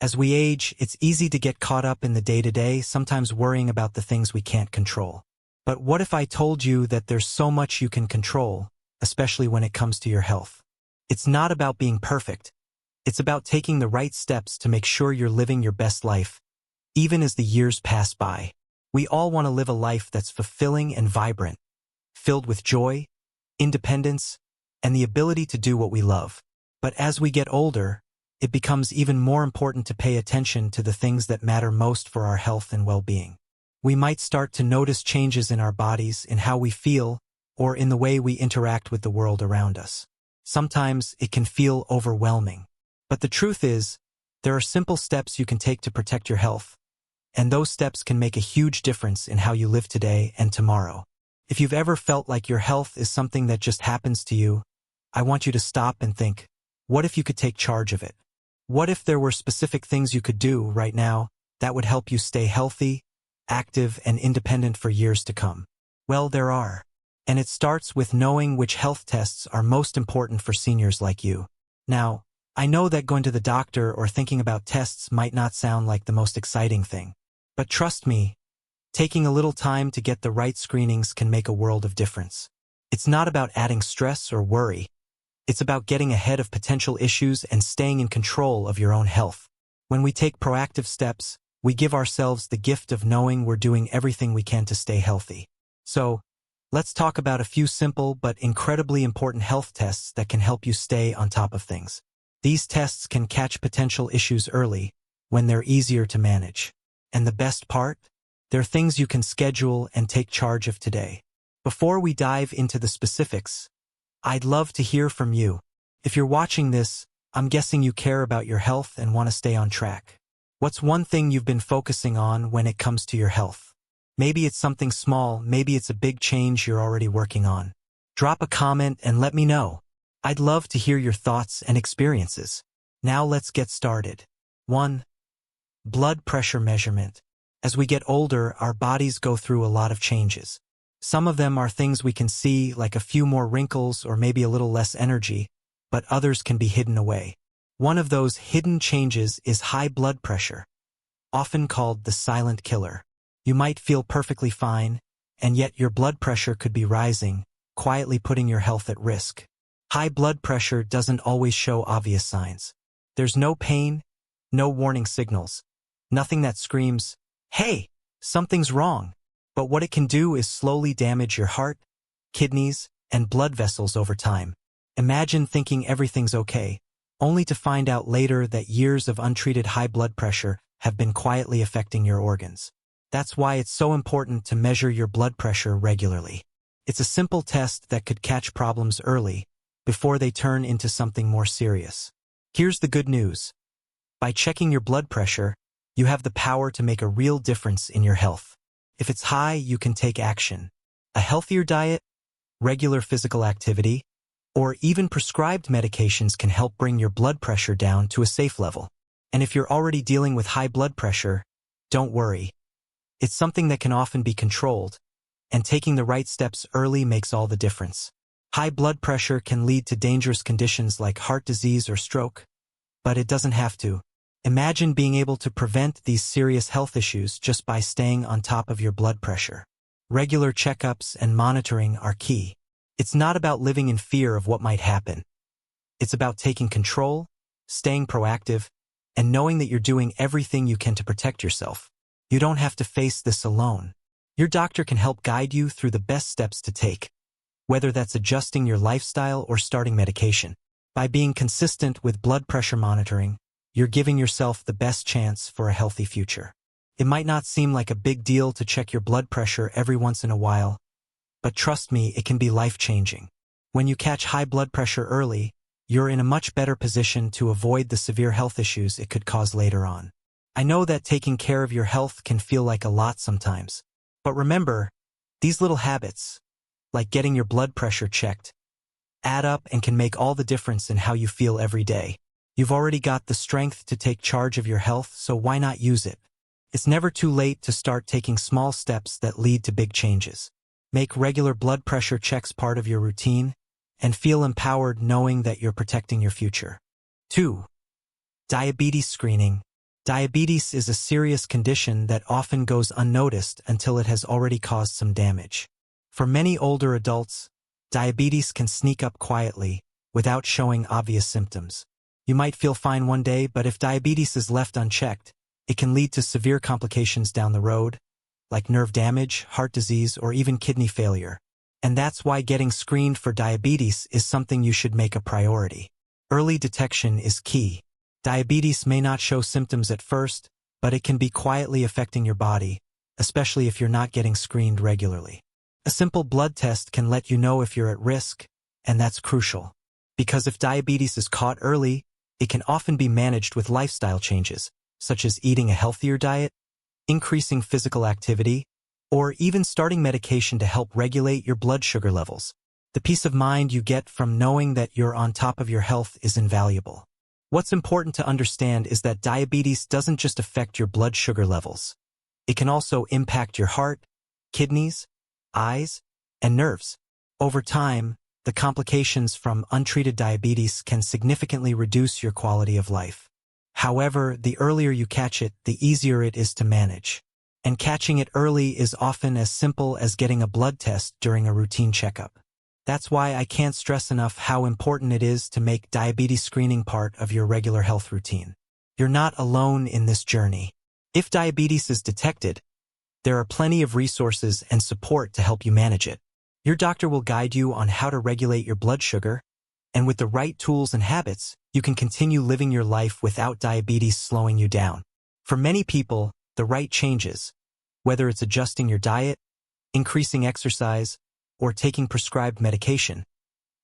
As we age, it's easy to get caught up in the day-to-day, sometimes worrying about the things we can't control. But what if I told you that there's so much you can control, especially when it comes to your health? It's not about being perfect. It's about taking the right steps to make sure you're living your best life, even as the years pass by. We all want to live a life that's fulfilling and vibrant, filled with joy, independence, and the ability to do what we love. But as we get older, it becomes even more important to pay attention to the things that matter most for our health and well-being. We might start to notice changes in our bodies, in how we feel, or in the way we interact with the world around us. Sometimes it can feel overwhelming. But the truth is, there are simple steps you can take to protect your health, and those steps can make a huge difference in how you live today and tomorrow. If you've ever felt like your health is something that just happens to you, I want you to stop and think, what if you could take charge of it? What if there were specific things you could do right now that would help you stay healthy, active, and independent for years to come? Well, there are. And it starts with knowing which health tests are most important for seniors like you. Now, I know that going to the doctor or thinking about tests might not sound like the most exciting thing. But trust me, taking a little time to get the right screenings can make a world of difference. It's not about adding stress or worry. It's about getting ahead of potential issues and staying in control of your own health. When we take proactive steps, we give ourselves the gift of knowing we're doing everything we can to stay healthy. So, let's talk about a few simple but incredibly important health tests that can help you stay on top of things. These tests can catch potential issues early, when they're easier to manage. And the best part? They're things you can schedule and take charge of today. Before we dive into the specifics, I'd love to hear from you. If you're watching this, I'm guessing you care about your health and want to stay on track. What's one thing you've been focusing on when it comes to your health? Maybe it's something small, maybe it's a big change you're already working on. Drop a comment and let me know. I'd love to hear your thoughts and experiences. Now let's get started. 1. Blood pressure measurement. As we get older, our bodies go through a lot of changes. Some of them are things we can see, like a few more wrinkles or maybe a little less energy, but others can be hidden away. One of those hidden changes is high blood pressure, often called the silent killer. You might feel perfectly fine, and yet your blood pressure could be rising, quietly putting your health at risk. High blood pressure doesn't always show obvious signs. There's no pain, no warning signals, nothing that screams, "Hey, something's wrong." But what it can do is slowly damage your heart, kidneys, and blood vessels over time. Imagine thinking everything's okay, only to find out later that years of untreated high blood pressure have been quietly affecting your organs. That's why it's so important to measure your blood pressure regularly. It's a simple test that could catch problems early, before they turn into something more serious. Here's the good news. By checking your blood pressure, you have the power to make a real difference in your health. If it's high, you can take action. A healthier diet, regular physical activity, or even prescribed medications can help bring your blood pressure down to a safe level. And if you're already dealing with high blood pressure, don't worry. It's something that can often be controlled, and taking the right steps early makes all the difference. High blood pressure can lead to dangerous conditions like heart disease or stroke, but it doesn't have to. Imagine being able to prevent these serious health issues just by staying on top of your blood pressure. Regular checkups and monitoring are key. It's not about living in fear of what might happen. It's about taking control, staying proactive, and knowing that you're doing everything you can to protect yourself. You don't have to face this alone. Your doctor can help guide you through the best steps to take, whether that's adjusting your lifestyle or starting medication. By being consistent with blood pressure monitoring, you're giving yourself the best chance for a healthy future. It might not seem like a big deal to check your blood pressure every once in a while, but trust me, it can be life-changing. When you catch high blood pressure early, you're in a much better position to avoid the severe health issues it could cause later on. I know that taking care of your health can feel like a lot sometimes, but remember, these little habits, like getting your blood pressure checked, add up and can make all the difference in how you feel every day. You've already got the strength to take charge of your health, so why not use it? It's never too late to start taking small steps that lead to big changes. Make regular blood pressure checks part of your routine, and feel empowered knowing that you're protecting your future. 2. Diabetes screening. Diabetes is a serious condition that often goes unnoticed until it has already caused some damage. For many older adults, diabetes can sneak up quietly, without showing obvious symptoms. You might feel fine one day, but if diabetes is left unchecked, it can lead to severe complications down the road, like nerve damage, heart disease, or even kidney failure. And that's why getting screened for diabetes is something you should make a priority. Early detection is key. Diabetes may not show symptoms at first, but it can be quietly affecting your body, especially if you're not getting screened regularly. A simple blood test can let you know if you're at risk, and that's crucial. Because if diabetes is caught early, it can often be managed with lifestyle changes, such as eating a healthier diet, increasing physical activity, or even starting medication to help regulate your blood sugar levels. The peace of mind you get from knowing that you're on top of your health is invaluable. What's important to understand is that diabetes doesn't just affect your blood sugar levels. It can also impact your heart, kidneys, eyes, and nerves. Over time, the complications from untreated diabetes can significantly reduce your quality of life. However, the earlier you catch it, the easier it is to manage. And catching it early is often as simple as getting a blood test during a routine checkup. That's why I can't stress enough how important it is to make diabetes screening part of your regular health routine. You're not alone in this journey. If diabetes is detected, there are plenty of resources and support to help you manage it. Your doctor will guide you on how to regulate your blood sugar, and with the right tools and habits, you can continue living your life without diabetes slowing you down. For many people, the right changes, whether it's adjusting your diet, increasing exercise, or taking prescribed medication,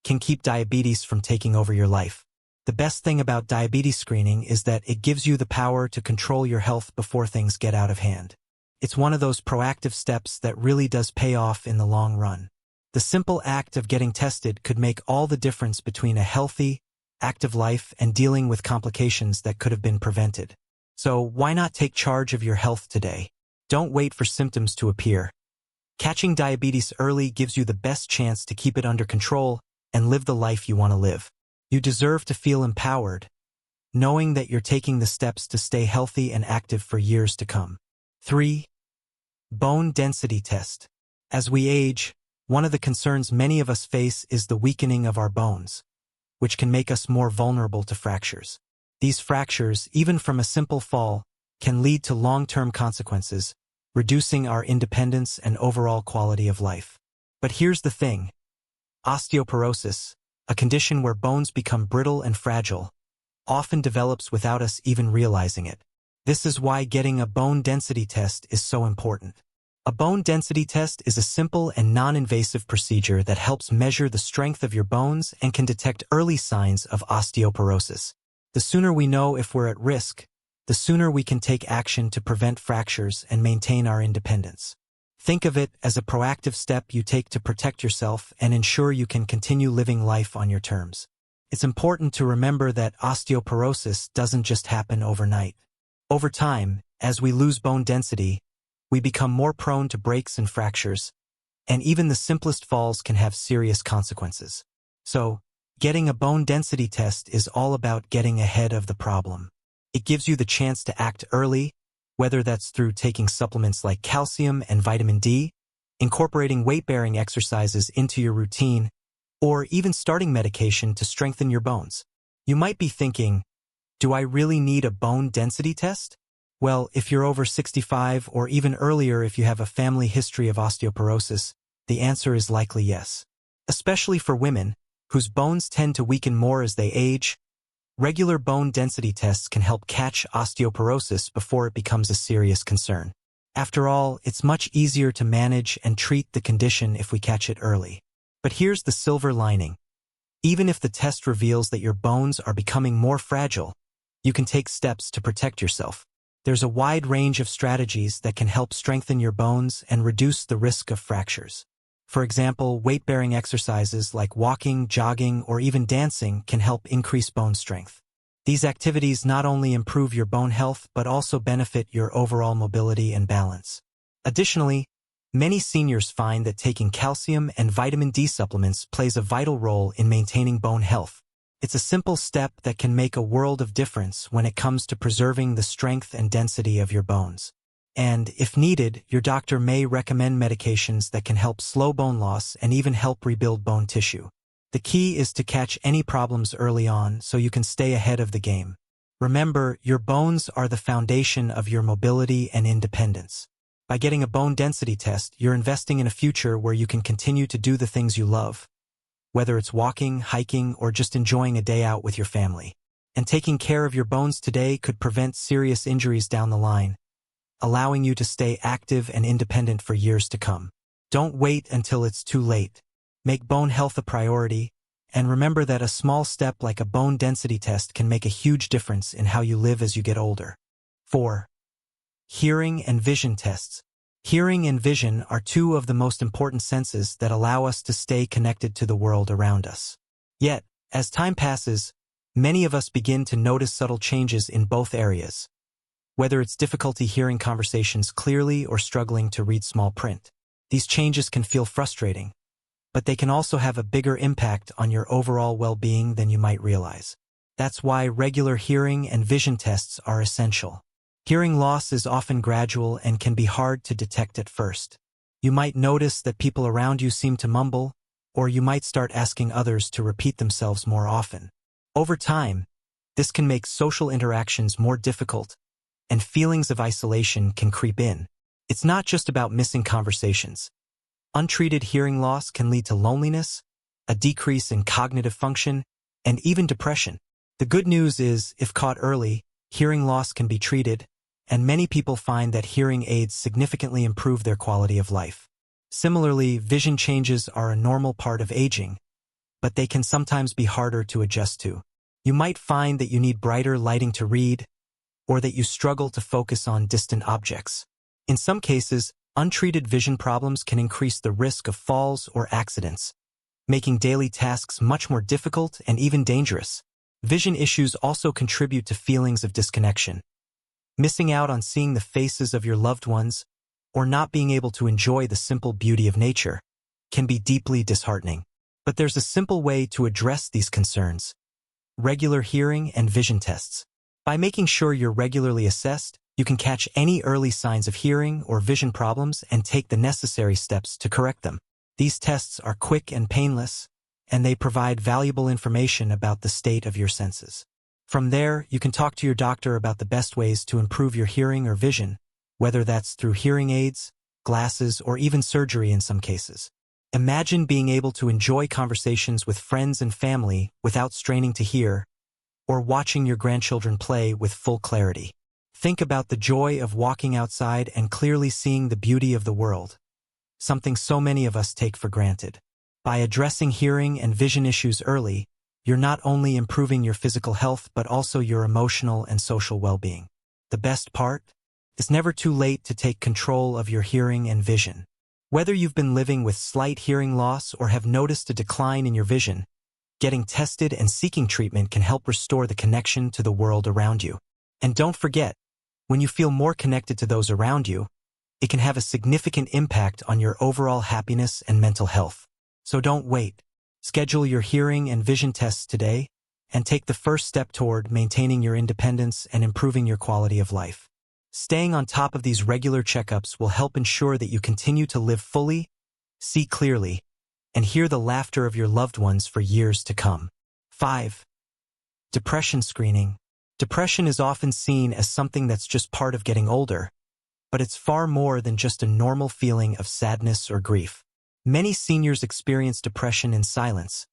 can keep diabetes from taking over your life. The best thing about diabetes screening is that it gives you the power to control your health before things get out of hand. It's one of those proactive steps that really does pay off in the long run. The simple act of getting tested could make all the difference between a healthy, active life and dealing with complications that could have been prevented. So why not take charge of your health today? Don't wait for symptoms to appear. Catching diabetes early gives you the best chance to keep it under control and live the life you want to live. You deserve to feel empowered, knowing that you're taking the steps to stay healthy and active for years to come. 3. Bone density test. As we age, one of the concerns many of us face is the weakening of our bones, which can make us more vulnerable to fractures. These fractures, even from a simple fall, can lead to long-term consequences, reducing our independence and overall quality of life. But here's the thing. Osteoporosis, a condition where bones become brittle and fragile, often develops without us even realizing it. This is why getting a bone density test is so important. A bone density test is a simple and non-invasive procedure that helps measure the strength of your bones and can detect early signs of osteoporosis. The sooner we know if we're at risk, the sooner we can take action to prevent fractures and maintain our independence. Think of it as a proactive step you take to protect yourself and ensure you can continue living life on your terms. It's important to remember that osteoporosis doesn't just happen overnight. Over time, as we lose bone density, we become more prone to breaks and fractures, and even the simplest falls can have serious consequences. So, getting a bone density test is all about getting ahead of the problem. It gives you the chance to act early, whether that's through taking supplements like calcium and vitamin D, incorporating weight-bearing exercises into your routine, or even starting medication to strengthen your bones. You might be thinking, do I really need a bone density test? Well, if you're over 65 or even earlier if you have a family history of osteoporosis, the answer is likely yes. Especially for women, whose bones tend to weaken more as they age, regular bone density tests can help catch osteoporosis before it becomes a serious concern. After all, it's much easier to manage and treat the condition if we catch it early. But here's the silver lining. Even if the test reveals that your bones are becoming more fragile, you can take steps to protect yourself. There's a wide range of strategies that can help strengthen your bones and reduce the risk of fractures. For example, weight-bearing exercises like walking, jogging, or even dancing can help increase bone strength. These activities not only improve your bone health but also benefit your overall mobility and balance. Additionally, many seniors find that taking calcium and vitamin D supplements plays a vital role in maintaining bone health. It's a simple step that can make a world of difference when it comes to preserving the strength and density of your bones. And, if needed, your doctor may recommend medications that can help slow bone loss and even help rebuild bone tissue. The key is to catch any problems early on so you can stay ahead of the game. Remember, your bones are the foundation of your mobility and independence. By getting a bone density test, you're investing in a future where you can continue to do the things you love, whether it's walking, hiking, or just enjoying a day out with your family. And taking care of your bones today could prevent serious injuries down the line, allowing you to stay active and independent for years to come. Don't wait until it's too late. Make bone health a priority, and remember that a small step like a bone density test can make a huge difference in how you live as you get older. 4. Hearing and vision tests. Hearing and vision are two of the most important senses that allow us to stay connected to the world around us. Yet, as time passes, many of us begin to notice subtle changes in both areas, whether it's difficulty hearing conversations clearly or struggling to read small print. These changes can feel frustrating, but they can also have a bigger impact on your overall well-being than you might realize. That's why regular hearing and vision tests are essential. Hearing loss is often gradual and can be hard to detect at first. You might notice that people around you seem to mumble, or you might start asking others to repeat themselves more often. Over time, this can make social interactions more difficult, and feelings of isolation can creep in. It's not just about missing conversations. Untreated hearing loss can lead to loneliness, a decrease in cognitive function, and even depression. The good news is, if caught early, hearing loss can be treated, and many people find that hearing aids significantly improve their quality of life. Similarly, vision changes are a normal part of aging, but they can sometimes be harder to adjust to. You might find that you need brighter lighting to read, or that you struggle to focus on distant objects. In some cases, untreated vision problems can increase the risk of falls or accidents, making daily tasks much more difficult and even dangerous. Vision issues also contribute to feelings of disconnection. Missing out on seeing the faces of your loved ones, or not being able to enjoy the simple beauty of nature, can be deeply disheartening. But there's a simple way to address these concerns: regular hearing and vision tests. By making sure you're regularly assessed, you can catch any early signs of hearing or vision problems and take the necessary steps to correct them. These tests are quick and painless, and they provide valuable information about the state of your senses. From there, you can talk to your doctor about the best ways to improve your hearing or vision, whether that's through hearing aids, glasses, or even surgery in some cases. Imagine being able to enjoy conversations with friends and family without straining to hear, or watching your grandchildren play with full clarity. Think about the joy of walking outside and clearly seeing the beauty of the world, something so many of us take for granted. By addressing hearing and vision issues early, you're not only improving your physical health but also your emotional and social well-being. The best part? It's never too late to take control of your hearing and vision. Whether you've been living with slight hearing loss or have noticed a decline in your vision, getting tested and seeking treatment can help restore the connection to the world around you. And don't forget, when you feel more connected to those around you, it can have a significant impact on your overall happiness and mental health. So don't wait. Schedule your hearing and vision tests today, and take the first step toward maintaining your independence and improving your quality of life. Staying on top of these regular checkups will help ensure that you continue to live fully, see clearly, and hear the laughter of your loved ones for years to come. 5. Depression screening. Depression is often seen as something that's just part of getting older, but it's far more than just a normal feeling of sadness or grief. Many seniors experience depression in silence,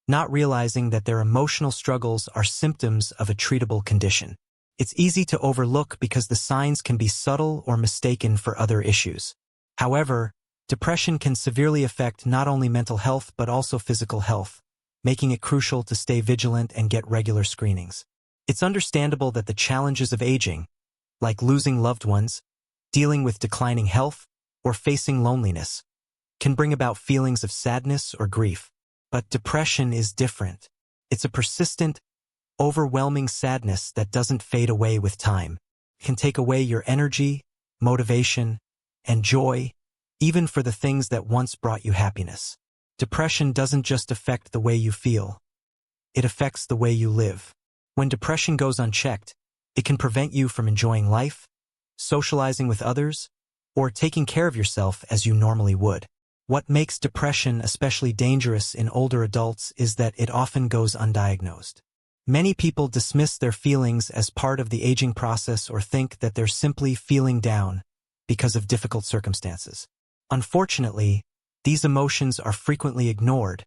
not realizing that their emotional struggles are symptoms of a treatable condition. It's easy to overlook because the signs can be subtle or mistaken for other issues. However, depression can severely affect not only mental health but also physical health, making it crucial to stay vigilant and get regular screenings. It's understandable that the challenges of aging, like losing loved ones, dealing with declining health, or facing loneliness, can bring about feelings of sadness or grief. But depression is different. It's a persistent, overwhelming sadness that doesn't fade away with time. It can take away your energy, motivation, and joy, even for the things that once brought you happiness. Depression doesn't just affect the way you feel. it affects the way you live. When depression goes unchecked, it can prevent you from enjoying life, socializing with others, or taking care of yourself as you normally would. What makes depression especially dangerous in older adults is that it often goes undiagnosed. Many people dismiss their feelings as part of the aging process or think that they're simply feeling down because of difficult circumstances. Unfortunately, these emotions are frequently ignored,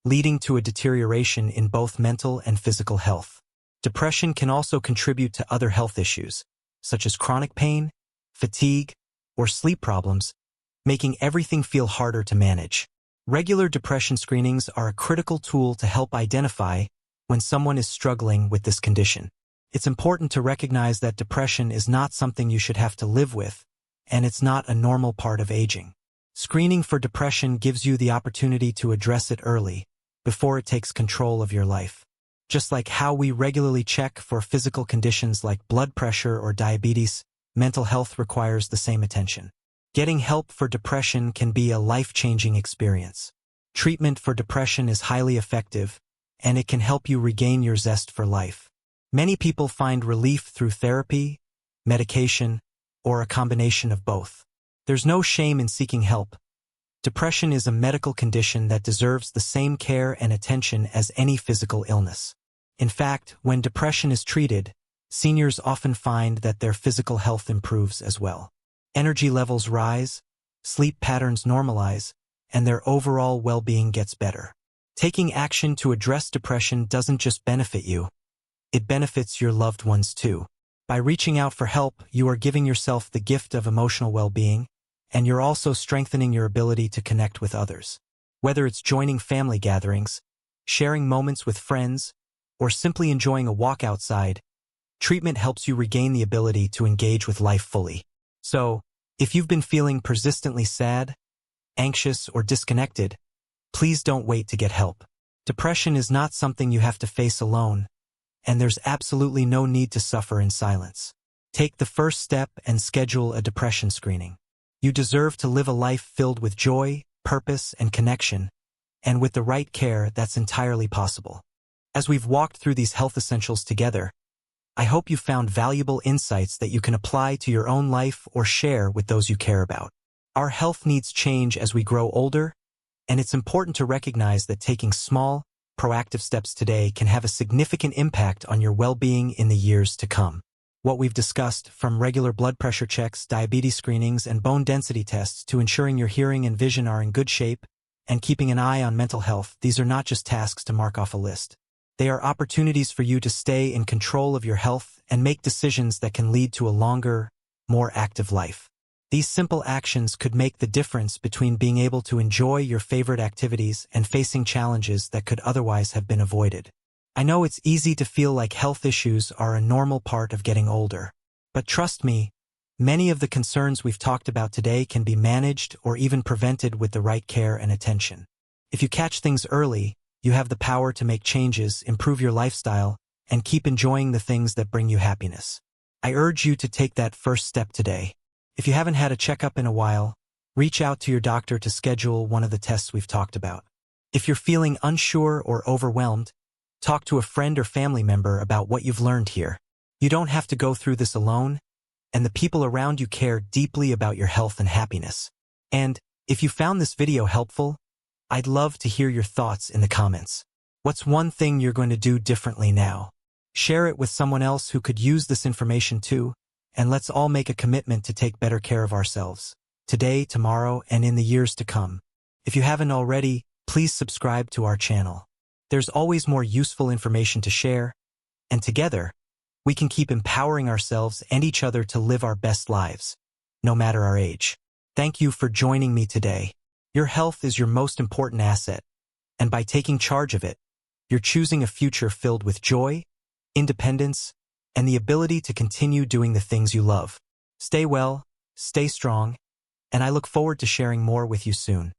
leading to a deterioration in both mental and physical health. Depression can also contribute to other health issues, such as chronic pain, fatigue, or sleep problems, making everything feel harder to manage. Regular depression screenings are a critical tool to help identify when someone is struggling with this condition. It's important to recognize that depression is not something you should have to live with, and it's not a normal part of aging. Screening for depression gives you the opportunity to address it early, before it takes control of your life. Just like how we regularly check for physical conditions like blood pressure or diabetes, mental health requires the same attention. Getting help for depression can be a life-changing experience. Treatment for depression is highly effective, and it can help you regain your zest for life. Many people find relief through therapy, medication, or a combination of both. There's no shame in seeking help. Depression is a medical condition that deserves the same care and attention as any physical illness. In fact, when depression is treated, seniors often find that their physical health improves as well. Energy levels rise, sleep patterns normalize, and their overall well-being gets better. Taking action to address depression doesn't just benefit you, it benefits your loved ones too. By reaching out for help, you are giving yourself the gift of emotional well-being, and you're also strengthening your ability to connect with others. Whether it's joining family gatherings, sharing moments with friends, or simply enjoying a walk outside, treatment helps you regain the ability to engage with life fully. So, if you've been feeling persistently sad, anxious, or disconnected, please don't wait to get help. Depression is not something you have to face alone, and there's absolutely no need to suffer in silence. Take the first step and schedule a depression screening. You deserve to live a life filled with joy, purpose, and connection, and with the right care, that's entirely possible. As we've walked through these health essentials together, I hope you found valuable insights that you can apply to your own life or share with those you care about. Our health needs change as we grow older, and it's important to recognize that taking small, proactive steps today can have a significant impact on your well-being in the years to come. What we've discussed, from regular blood pressure checks, diabetes screenings, and bone density tests to ensuring your hearing and vision are in good shape and keeping an eye on mental health, these are not just tasks to mark off a list. They are opportunities for you to stay in control of your health and make decisions that can lead to a longer, more active life. These simple actions could make the difference between being able to enjoy your favorite activities and facing challenges that could otherwise have been avoided. I know it's easy to feel like health issues are a normal part of getting older, but trust me, many of the concerns we've talked about today can be managed or even prevented with the right care and attention. If you catch things early, you have the power to make changes, improve your lifestyle, and keep enjoying the things that bring you happiness. I urge you to take that first step today. If you haven't had a checkup in a while, reach out to your doctor to schedule one of the tests we've talked about. If you're feeling unsure or overwhelmed, talk to a friend or family member about what you've learned here. You don't have to go through this alone, and the people around you care deeply about your health and happiness. And if you found this video helpful, I'd love to hear your thoughts in the comments. What's one thing you're going to do differently now? Share it with someone else who could use this information too, and let's all make a commitment to take better care of ourselves, today, tomorrow, and in the years to come. If you haven't already, please subscribe to our channel. There's always more useful information to share, and together, we can keep empowering ourselves and each other to live our best lives, no matter our age. Thank you for joining me today. Your health is your most important asset, and by taking charge of it, you're choosing a future filled with joy, independence, and the ability to continue doing the things you love. Stay well, stay strong, and I look forward to sharing more with you soon.